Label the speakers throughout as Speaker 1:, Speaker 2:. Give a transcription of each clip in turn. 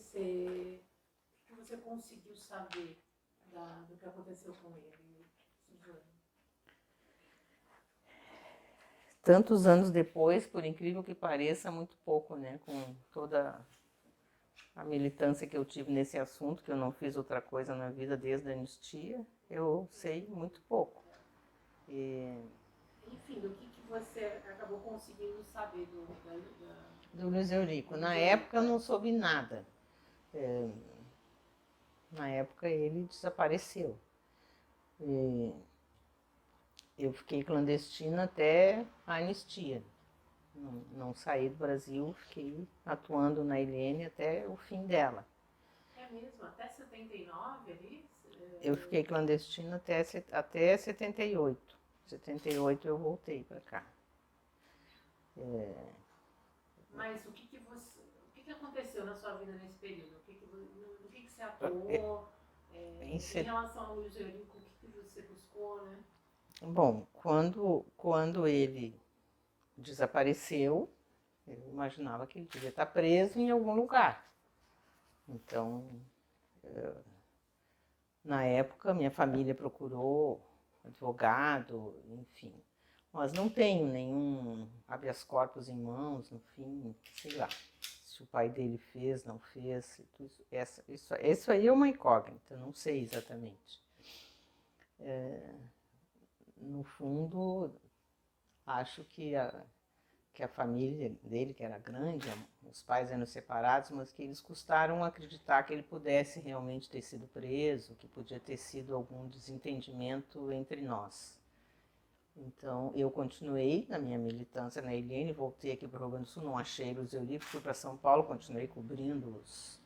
Speaker 1: você conseguiu saber do que aconteceu com ele, Suzana?
Speaker 2: Tantos anos depois, por incrível que pareça, muito pouco, né? Com toda a militância que eu tive nesse assunto, que eu não fiz outra coisa na vida desde a anistia, eu sei muito pouco.
Speaker 1: Enfim, do que você acabou conseguindo saber
Speaker 2: do Luiz Eurico. Na época eu não soube nada. Na época ele desapareceu. Eu fiquei clandestina até a anistia. Não saí do Brasil, fiquei atuando na Ilene até o fim dela.
Speaker 1: É mesmo? Até 79 ali?
Speaker 2: Eu fiquei clandestina até 78. 78 eu voltei para cá.
Speaker 1: Mas o que aconteceu na sua vida nesse período? No que você atuou? Em relação ao Luiz Eurico, o que você buscou, né?
Speaker 2: Bom, quando ele desapareceu, eu imaginava que ele devia estar preso em algum lugar. Então, na época, minha família procurou advogado, enfim. Mas não tenho nenhum habeas corpus em mãos, no fim, sei lá. Se o pai dele fez, não fez. Isso aí é uma incógnita, não sei exatamente. No fundo, acho que a família dele, que era grande, os pais eram separados, mas que eles custaram acreditar que ele pudesse realmente ter sido preso, que podia ter sido algum desentendimento entre nós. Então, eu continuei na minha militância na Ilene, voltei aqui para o Rio Grande do Sul, não achei Luiz Eurico, fui para São Paulo, continuei cobrindo os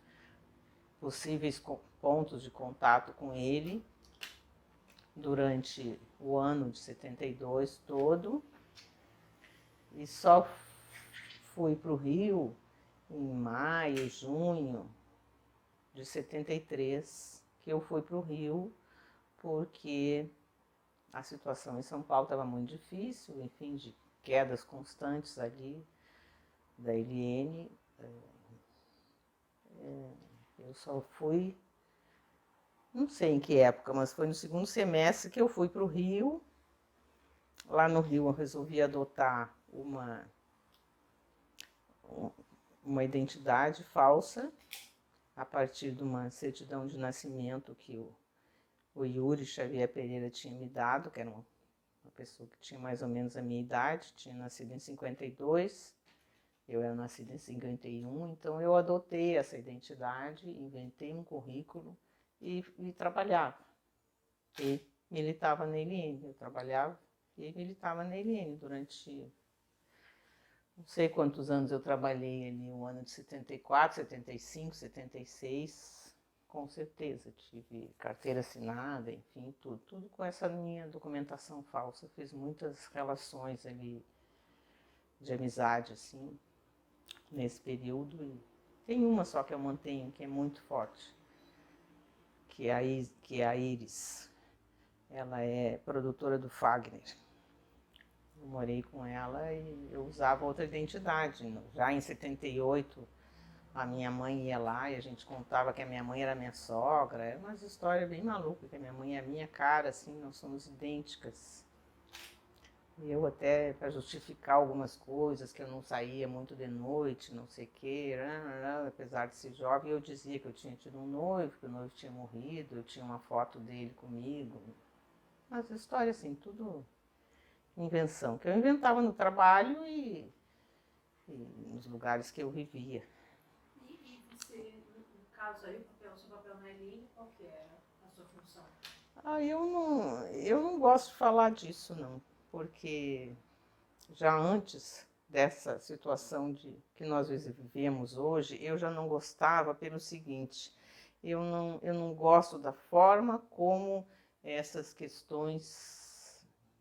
Speaker 2: possíveis pontos de contato com ele durante o ano de 72 todo, e só fui para o Rio em maio, junho de 73, que eu fui para o Rio porque a situação em São Paulo estava muito difícil, enfim, de quedas constantes ali da Eliene. Eu só fui, não sei em que época, mas foi no segundo semestre que eu fui para o Rio. Lá no Rio eu resolvi adotar uma identidade falsa a partir de uma certidão de nascimento que o Yuri Xavier Pereira tinha me dado, que era uma pessoa que tinha mais ou menos a minha idade, tinha nascido em 52, eu era nascida em 51, então eu adotei essa identidade, inventei um currículo e trabalhava. E militava na Eliene, eu trabalhava e militava na Eliene durante... Não sei quantos anos eu trabalhei ali, o ano de 74, 75, 76, com certeza. Tive carteira assinada, enfim, tudo com essa minha documentação falsa. Fiz muitas relações ali de amizade, assim, nesse período. E tem uma só que eu mantenho, que é muito forte, que é a Iris. Ela é produtora do Fagner. Eu morei com ela e eu usava outra identidade. Já em 78, a minha mãe ia lá e a gente contava que a minha mãe era minha sogra. Era umas histórias bem malucas, que a minha mãe é a minha cara, assim, nós somos idênticas. E eu até, para justificar algumas coisas, que eu não saía muito de noite, não sei o quê, apesar de ser jovem, eu dizia que eu tinha tido um noivo, que o noivo tinha morrido, eu tinha uma foto dele comigo. Mas história assim, tudo invenção, que eu inventava no trabalho e nos lugares que eu vivia.
Speaker 1: E você, no caso aí, o seu papel na Eliene, qual que era a sua função?
Speaker 2: Eu não gosto de falar disso, não, porque já antes dessa situação que nós vivemos hoje, eu já não gostava pelo seguinte, eu não gosto da forma como essas questões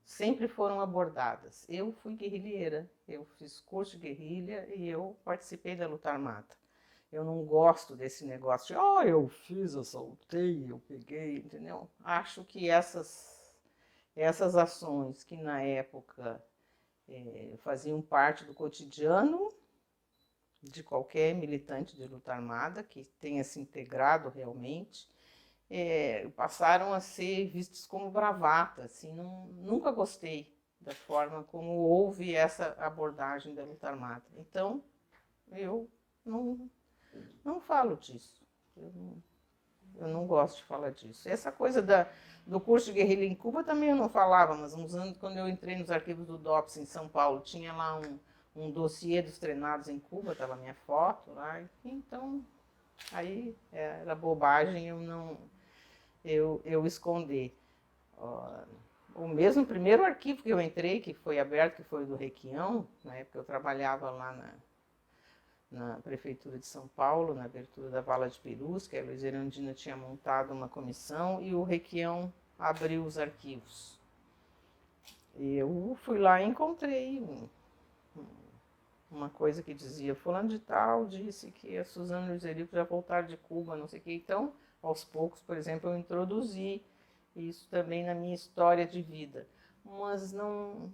Speaker 2: sempre foram abordadas. Eu fui guerrilheira, eu fiz curso de guerrilha e eu participei da luta armada. Eu não gosto desse negócio de, eu fiz, eu soltei, eu peguei, entendeu? Acho que essas ações que na época faziam parte do cotidiano de qualquer militante de luta armada que tenha se integrado realmente, passaram a ser vistos como bravata, assim, nunca gostei da forma como houve essa abordagem da luta armada. Então, eu não falo disso, eu não gosto de falar disso. Essa coisa do curso de guerrilha em Cuba também eu não falava, mas uns anos, quando eu entrei nos arquivos do DOPS em São Paulo, tinha lá um dossiê dos treinados em Cuba, estava minha foto lá, então aí era bobagem eu esconder. O mesmo primeiro arquivo que eu entrei, que foi aberto, que foi o do Requião, na época eu trabalhava lá na Prefeitura de São Paulo, na abertura da Vala de Perus, que a Luiz Erundina tinha montado uma comissão, e o Requião abriu os arquivos. Eu fui lá e encontrei uma coisa que dizia, fulano de tal disse que a Suzana e o Luiz Eurico já voltaram de Cuba, não sei o que. Então, aos poucos, por exemplo, eu introduzi isso também na minha história de vida. Mas não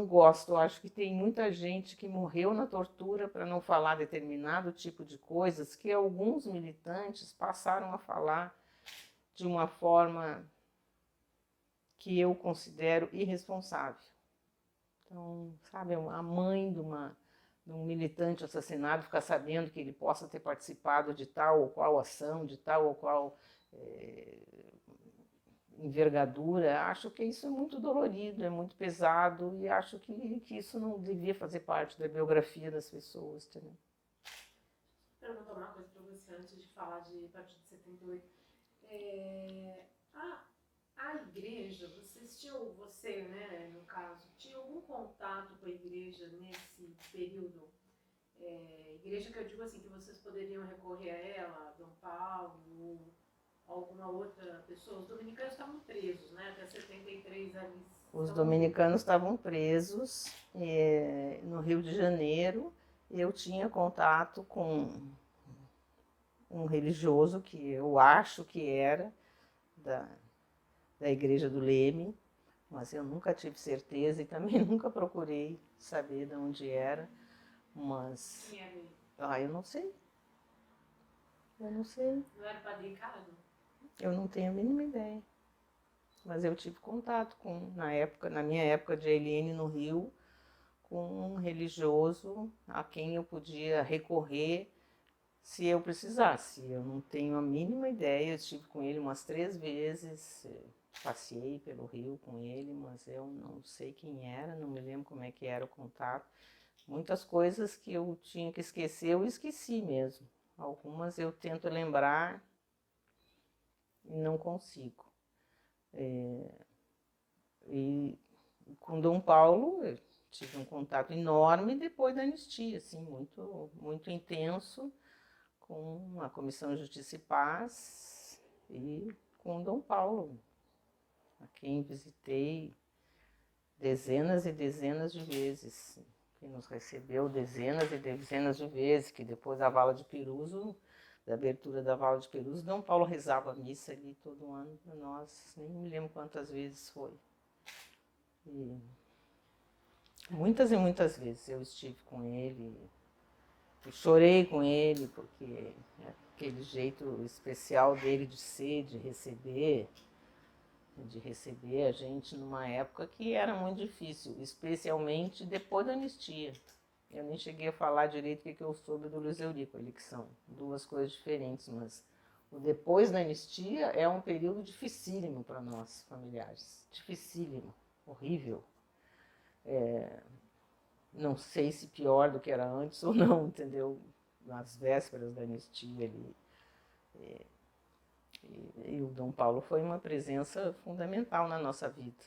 Speaker 2: gosto, eu acho que tem muita gente que morreu na tortura para não falar determinado tipo de coisas que alguns militantes passaram a falar de uma forma que eu considero irresponsável. Então, sabe, a mãe de um militante assassinado ficar sabendo que ele possa ter participado de tal ou qual ação, de tal ou qual envergadura, acho que isso é muito dolorido, é muito pesado e acho que isso não devia fazer parte da biografia das pessoas também.
Speaker 1: Eu vou perguntar uma coisa para você antes de falar de partir de 78. A igreja, você, né, no caso, tinha algum contato com a igreja nesse período? Igreja que eu digo assim, que vocês poderiam recorrer a ela, Dom Paulo, alguma outra pessoa? Os dominicanos estavam presos, né? Até 73 ali.
Speaker 2: Os dominicanos estavam presos no Rio de Janeiro. Eu tinha contato com um religioso que eu acho que era da Igreja do Leme, mas eu nunca tive certeza e também nunca procurei saber de onde era. Mas...
Speaker 1: Quem era ele?
Speaker 2: eu não sei. Eu não sei.
Speaker 1: Não era Padre Ricardo?
Speaker 2: Eu não tenho a mínima ideia. Mas eu tive contato na minha época de ELN no Rio, com um religioso a quem eu podia recorrer se eu precisasse. Eu não tenho a mínima ideia, eu estive com ele umas 3 vezes, passei pelo Rio com ele, mas eu não sei quem era, não me lembro como é que era o contato. Muitas coisas que eu tinha que esquecer, eu esqueci mesmo. Algumas eu tento lembrar e não consigo. E com Dom Paulo eu tive um contato enorme depois da anistia, assim, muito, muito intenso, com a Comissão de Justiça e Paz e com Dom Paulo, a quem visitei dezenas e dezenas de vezes, que nos recebeu dezenas e dezenas de vezes, que depois da Vala de Perus, da abertura da Vala de Perus, Dom Paulo rezava a missa ali todo ano para nós, nem me lembro quantas vezes foi. E muitas e muitas vezes eu estive com ele, e chorei com ele, porque aquele jeito especial dele de ser, de receber a gente numa época que era muito difícil, especialmente depois da anistia. Eu nem cheguei a falar direito o que eu soube do Luiz Eurico, que são 2 coisas diferentes, mas o depois da anistia é um período dificílimo para nós, familiares. Dificílimo, horrível. Não sei se pior do que era antes ou não, entendeu? Nas vésperas da anistia ali. E o Dom Paulo foi uma presença fundamental na nossa vida.